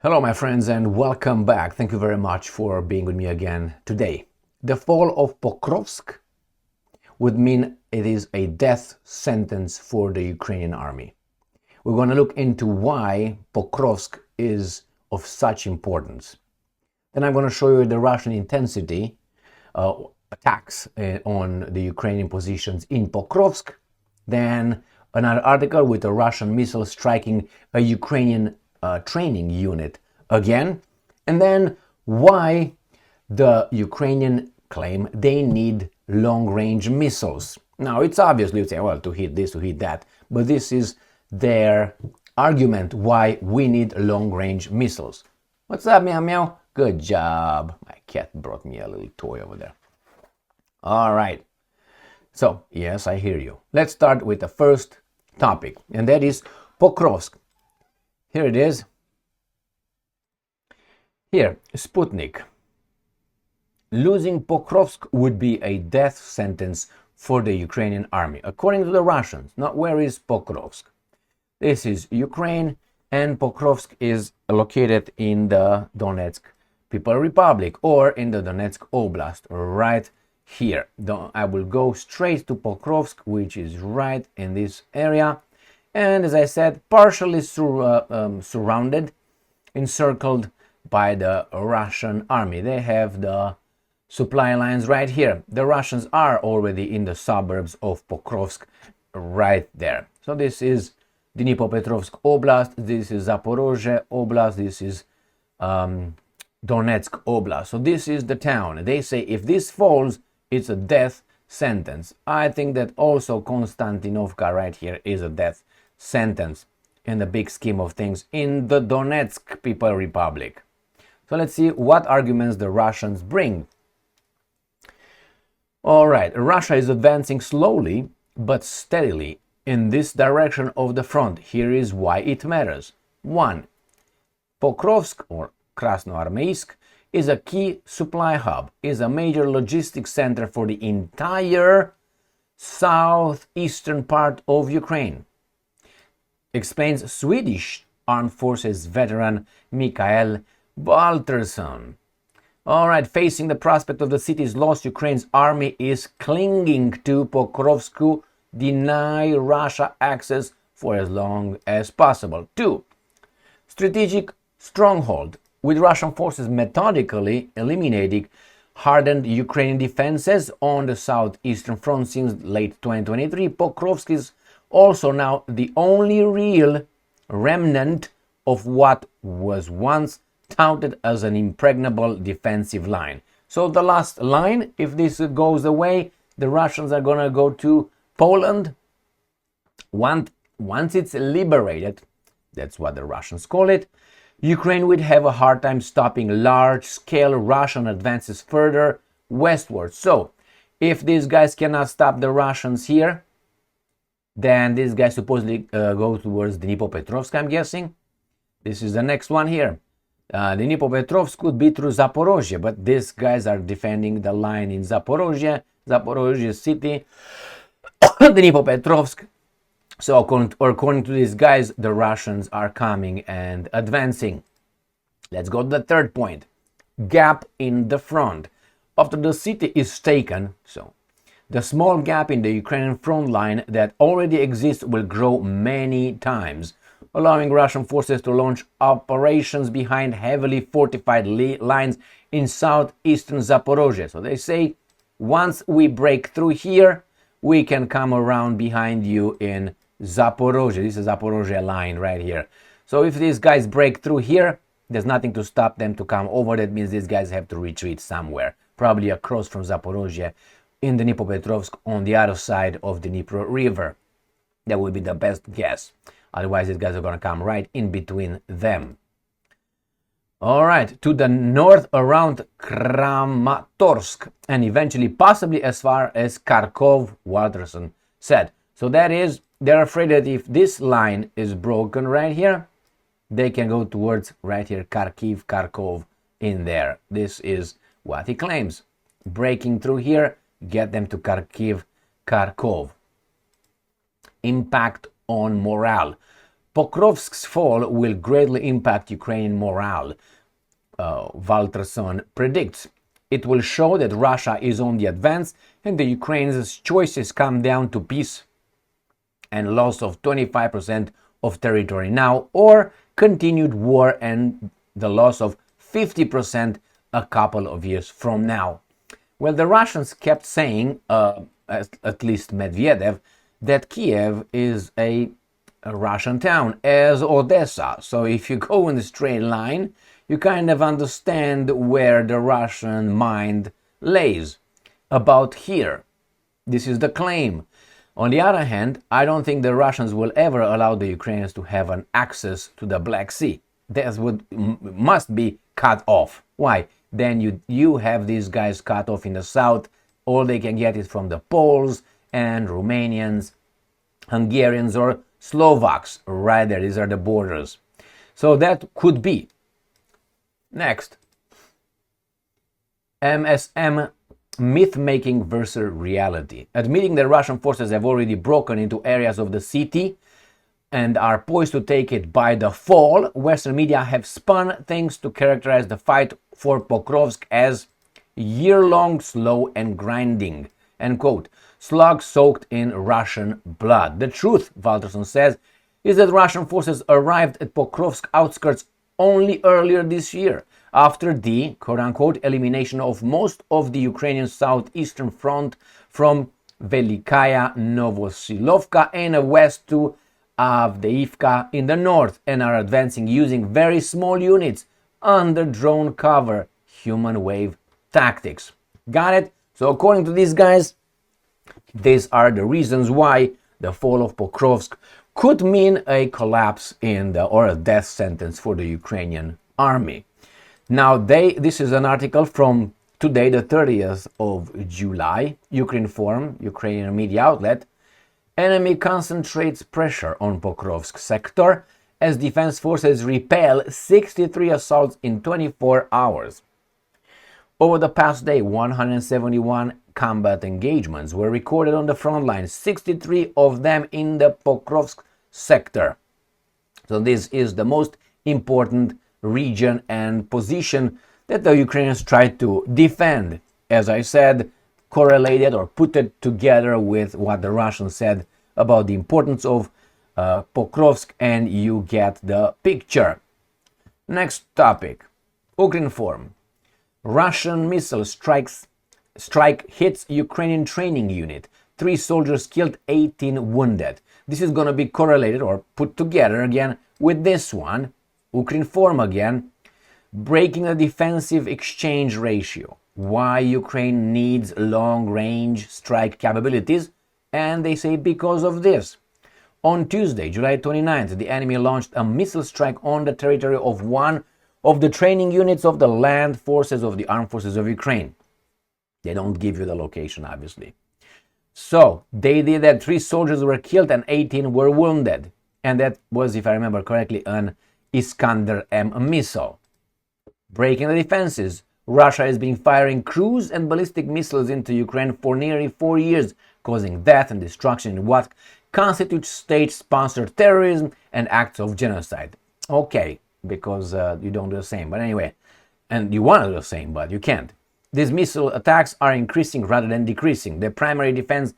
Hello, my friends, and welcome back. Thank you very much for being with me again today. The fall of Pokrovsk would mean it is a death sentence for the Ukrainian army. We're going to look into why Pokrovsk is of such importance. Then I'm going to show you the Russian intensity attacks on the Ukrainian positions in Pokrovsk. Then another article with a Russian missile striking a Ukrainian training unit again, and then why the Ukrainian claim they need long-range missiles. Now it's obviously you say, well, to hit this, to hit that, but this is their argument why we need long-range missiles. What's up, meow meow? Good job. My cat brought me a little toy over there. All right. So yes, I hear you. Let's start with the first topic, and that is Pokrovsk. Here it is. Here, Sputnik. Losing Pokrovsk would be a death sentence for the Ukrainian army, according to the Russians. Now, where is Pokrovsk? This is Ukraine, and Pokrovsk is located in the Donetsk People's Republic, or in the Donetsk Oblast, right here. I will go straight to Pokrovsk, which is right in this area. And as I said, partially surrounded, encircled by the Russian army. They have the supply lines right here. The Russians are already in the suburbs of Pokrovsk right there. So this is Dnipropetrovsk Oblast, this is Zaporozhye Oblast, this is Donetsk Oblast. So this is the town. They say if this falls, it's a death sentence. I think that also Konstantinovka right here is a death sentence in the big scheme of things in the Donetsk People's Republic. So let's see what arguments the Russians bring. All right, Russia is advancing slowly but steadily in this direction of the front. Here is why it matters. 1. Pokrovsk or Krasnoarmeysk is a key supply hub, is a major logistics center for the entire southeastern part of Ukraine, explains Swedish Armed Forces veteran Mikael Waltersson. All right, facing the prospect of the city's loss, Ukraine's army is clinging to Pokrovsk to deny Russia access for as long as possible. 2. Strategic stronghold. With Russian forces methodically eliminating hardened Ukrainian defenses on the southeastern front since late 2023, Pokrovsk is also now the only real remnant of what was once touted as an impregnable defensive line. So the last line, if this goes away, the Russians are going to go to Poland. Once it's liberated, that's what the Russians call it, Ukraine would have a hard time stopping large-scale Russian advances further westward. So if these guys cannot stop the Russians here, then these guys supposedly go towards Dnipropetrovsk, I'm guessing. This is the next one here. Dnipropetrovsk could be through Zaporozhye, but these guys are defending the line in Zaporozhye city, Dnipropetrovsk. So according to these guys, the Russians are coming and advancing. Let's go to the third point. Gap in the front. After the city is taken, so the small gap in the Ukrainian front line that already exists will grow many times, allowing Russian forces to launch operations behind heavily fortified lines in southeastern Zaporozhye. So they say, once we break through here, we can come around behind you in Zaporozhye. This is Zaporozhye line right here. So if these guys break through here, there's nothing to stop them to come over. That means these guys have to retreat somewhere, probably across from Zaporozhye in Dnipropetrovsk on the other side of the Dnipro River. That would be the best guess. Otherwise, these guys are going to come right in between them. All right, to the north around Kramatorsk and eventually possibly as far as Kharkov, Walterson said. So that is, they're afraid that if this line is broken right here, they can go towards right here, Kharkov in there. This is what he claims. Breaking through here, get them to Kharkov. Impact on morale. Pokrovsk's fall will greatly impact Ukrainian morale, Walterson predicts. It will show that Russia is on the advance and the Ukraine's choices come down to peace and loss of 25% of territory now, or continued war and the loss of 50% a couple of years from now. Well, the Russians kept saying, at least Medvedev, that Kiev is a Russian town, as Odessa. So if you go in the straight line, you kind of understand where the Russian mind lays. About here, this is the claim. On the other hand, I don't think the Russians will ever allow the Ukrainians to have an access to the Black Sea. That must be cut off. Why? Then you have these guys cut off in the south. All they can get is from the Poles and Romanians, Hungarians or Slovaks. Right there, these are the borders. So that could be. Next. MSM, myth-making versus reality. Admitting that Russian forces have already broken into areas of the city and are poised to take it by the fall, Western media have spun things to characterize the fight for Pokrovsk as year-long, slow and grinding, end quote. Slug soaked in Russian blood. The truth, Walterson says, is that Russian forces arrived at Pokrovsk outskirts only earlier this year, after the quote-unquote elimination of most of the Ukrainian southeastern front from Velikaya Novosilovka and west to Avdiivka in the north, and are advancing using very small units under drone cover, human wave tactics. Got it? So according to these guys, these are the reasons why the fall of Pokrovsk could mean a collapse or a death sentence for the Ukrainian army. Now, this is an article from today, the 30th of July, Ukrinform, Ukrainian media outlet. Enemy concentrates pressure on Pokrovsk sector as defense forces repel 63 assaults in 24 hours. Over the past day, 171 combat engagements were recorded on the front line, 63 of them in the Pokrovsk sector. So this is the most important region and position that the Ukrainians tried to defend. As I said, correlated or put it together with what the Russians said about the importance of Pokrovsk, and you get the picture. Next topic, Ukrinform. Russian missile strike hits Ukrainian training unit. 3 soldiers killed, 18 wounded. This is going to be correlated or put together again with this one. Ukrinform again. Breaking the defensive exchange ratio. Why Ukraine needs long-range strike capabilities. And they say because of this. On Tuesday, July 29th, the enemy launched a missile strike on the territory of one of the training units of the land forces of the armed forces of Ukraine. They don't give you the location, obviously. So, they did that. 3 soldiers were killed and 18 were wounded. And that was, if I remember correctly, an Iskander-M missile. Breaking the defenses, Russia has been firing cruise and ballistic missiles into Ukraine for nearly 4 years, causing death and destruction in what constitutes state-sponsored terrorism and acts of genocide. Okay, because you don't do the same. But anyway, and you want to do the same, but you can't. These missile attacks are increasing rather than decreasing. The primary defense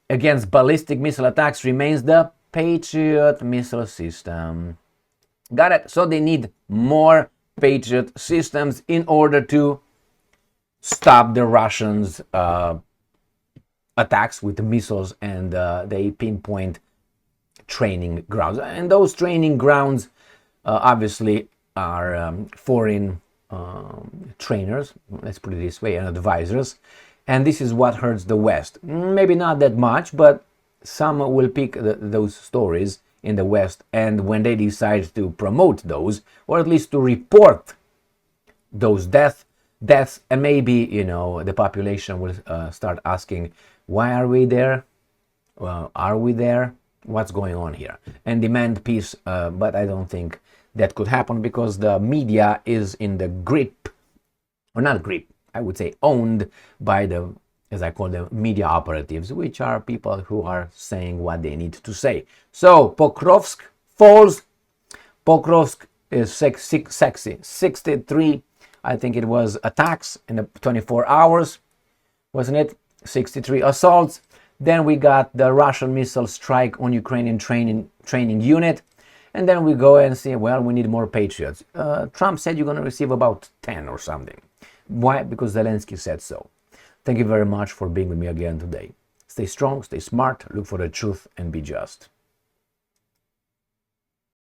against ballistic missile attacks remains the Patriot missile system. Got it? So they need more Patriot systems in order to stop the Russians' attacks with the missiles, and they pinpoint training grounds. And those training grounds obviously are foreign trainers, let's put it this way, and advisors. And this is what hurts the West. Maybe not that much, but some will pick those stories in the West, and when they decide to promote those, or at least to report those deaths, and maybe, the population will start asking, why are we there? Are we there? What's going on here? And demand peace, but I don't think that could happen because the media is in the grip, or not grip, I would say owned by the, as I call them, media operatives, which are people who are saying what they need to say. So, Pokrovsk falls. Pokrovsk is sexy. 63, I think it was, attacks in the 24 hours, wasn't it? 63 assaults. Then we got the Russian missile strike on Ukrainian training unit. And then we go and say, well, we need more Patriots. Trump said you're going to receive about 10 or something. Why? Because Zelensky said so. Thank you very much for being with me again today. Stay strong, stay smart, look for the truth, and be just.